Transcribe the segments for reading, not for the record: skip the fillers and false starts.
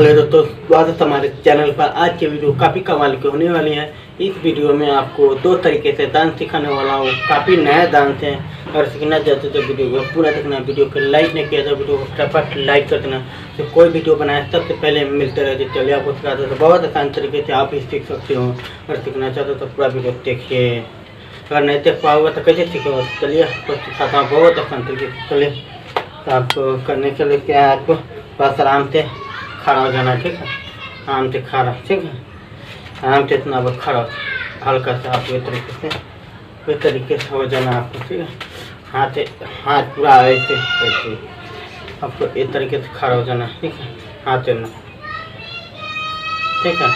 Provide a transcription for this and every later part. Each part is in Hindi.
हेलो दोस्तों, स्वागत है हमारे चैनल पर। आज की वीडियो काफ़ी कमाल की होने वाली है। इस वीडियो में आपको दो तरीके से डांस सिखाने वाला हूँ। काफ़ी नया डांस है। अगर सीखना चाहते तो वीडियो को पूरा देखना। वीडियो को लाइक नहीं किया तो वीडियो को फटाफट लाइक कर देना। तो कोई वीडियो बनाए सबसे पहले मिलते रहते। चलिए आपको सिखाते तो बहुत आसान तरीके से आप ही सीख सकते हो। अगर सीखना चाहते हो तो पूरा वीडियो देखिए। अगर नहीं देख पाओगे तो कैसे सीखोगे? चलिए आपको सिखाता हूँ बहुत आसान तरीके से। चलिए तो आपको करने के लिए क्या है, आपको बस आराम से खड़ा हो जाना, ठीक है। आराम से खड़ा, ठीक है। आराम से इतना बस खड़ा, हल्का सा आप इस तरीके से हो जाना आपको, ठीक है। हाथ पूरा ऐसे ऐसे आपको इस तरीके से खड़ा हो जाना, ठीक है। हाथ चलना, ठीक है।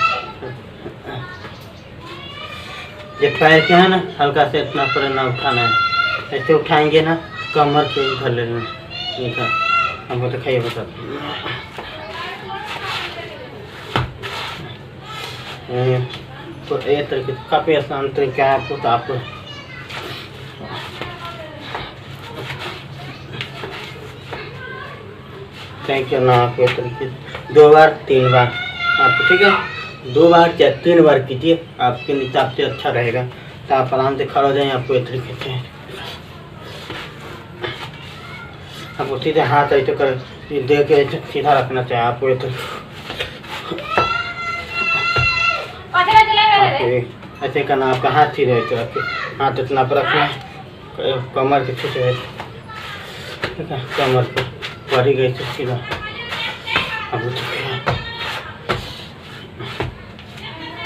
ये पैर क्या है ना, हल्का से इतना पर ना उठाना है। ऐसे उठाएंगे ना, कमर के उधर ले लेना, ठीक है। हमको दिखाइए बता। तो ये तरीके से काफ़ी आसान तरीका है आपको। तो आपको क्या करना, आपको तरीके से 2 बार 3 बार आपको, ठीक है। 2 बार या 3 बार कीजिए, आपके हिसाब से अच्छा रहेगा। तो आप आराम से खड़ा हो जाएं। आपको इस तरीके से आपको सीधे हाथ ऐसे कर दे के सीधा रखना चाहिए आपको। ऐसे करना, आपका हाथ सीधे ऐसे रखे, हाथ इतना पर रखना, कमर के छूटे, ठीक है। कमर पे पड़ी गई तो सीधा अब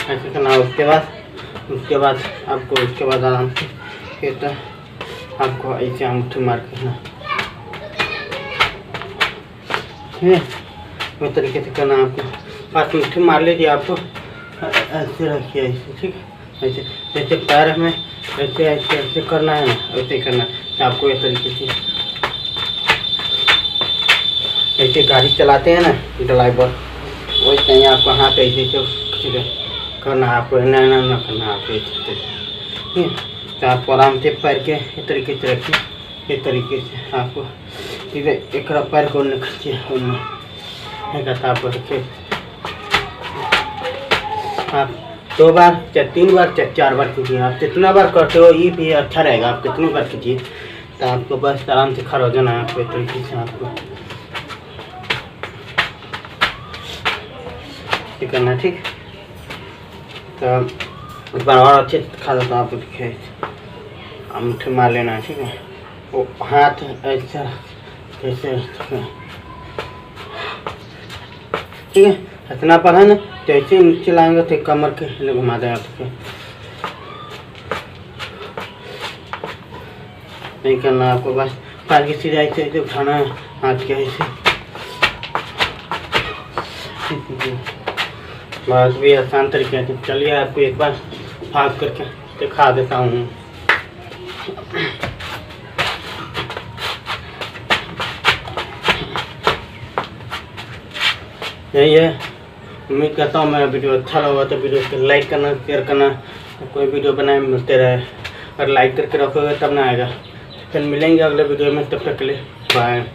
ऐसे करना। उसके बाद आपको आराम से फिर आपको ऐसे अंगूठी मार करना, इस तरीके से करना। आपको 5 अंगूठी मार लीजिए। आपको ऐसे रखिए, ऐसे, ठीक है। ऐसे जैसे पैर में ऐसे ऐसे ऐसे करना है ना, ऐसे करना। तो आपको इस तरीके से ऐसे गाड़ी चलाते हैं ना ड्राइवर, वैसे ही आपको हाथ ऐसे ऐसे करना है। आपको ना करना है आपको, ठीक है। तो आपको आराम से पैर के इस तरीके से रखिए। इस तरीके से आपको सीधे एक पैर को खींचिए, आपको रखिए। आप 2 बार या 3 बार या 4 बार कीजिए। आप जितना बार करते हो ये भी अच्छा रहेगा। आप कितनी बार कीजिए। तो आपको बस आराम से खड़ा हो जाना है। आपको इस तरीके से आपको करना, ठीक। तो इस बार और अच्छे से खा देता हूँ। आपको दिखे अंगूठी मार लेना है, ठीक है। वो हाथ ऐसा ऐसे, ठीक है। इतना पर है ना, तो ऐसे नीचे लाएंगे तो कमर के घुमा दें आपको। नहीं करना आपको, बस पैर के सीधा ऐसे ऐसे उठाना है, हाथ के ऐसे। बस भी आसान तरीके से। चलिए आपको एक बार भाग करके दिखा देता हूँ। यही है। उम्मीद करता हूँ मेरा वीडियो अच्छा लगा तो वीडियो को लाइक करना, शेयर करना। कोई वीडियो बनाए मिलते रहे। और लाइक करके रखोगे तब ना आएगा। फिर मिलेंगे अगले वीडियो में, तब तक के लिए बाय।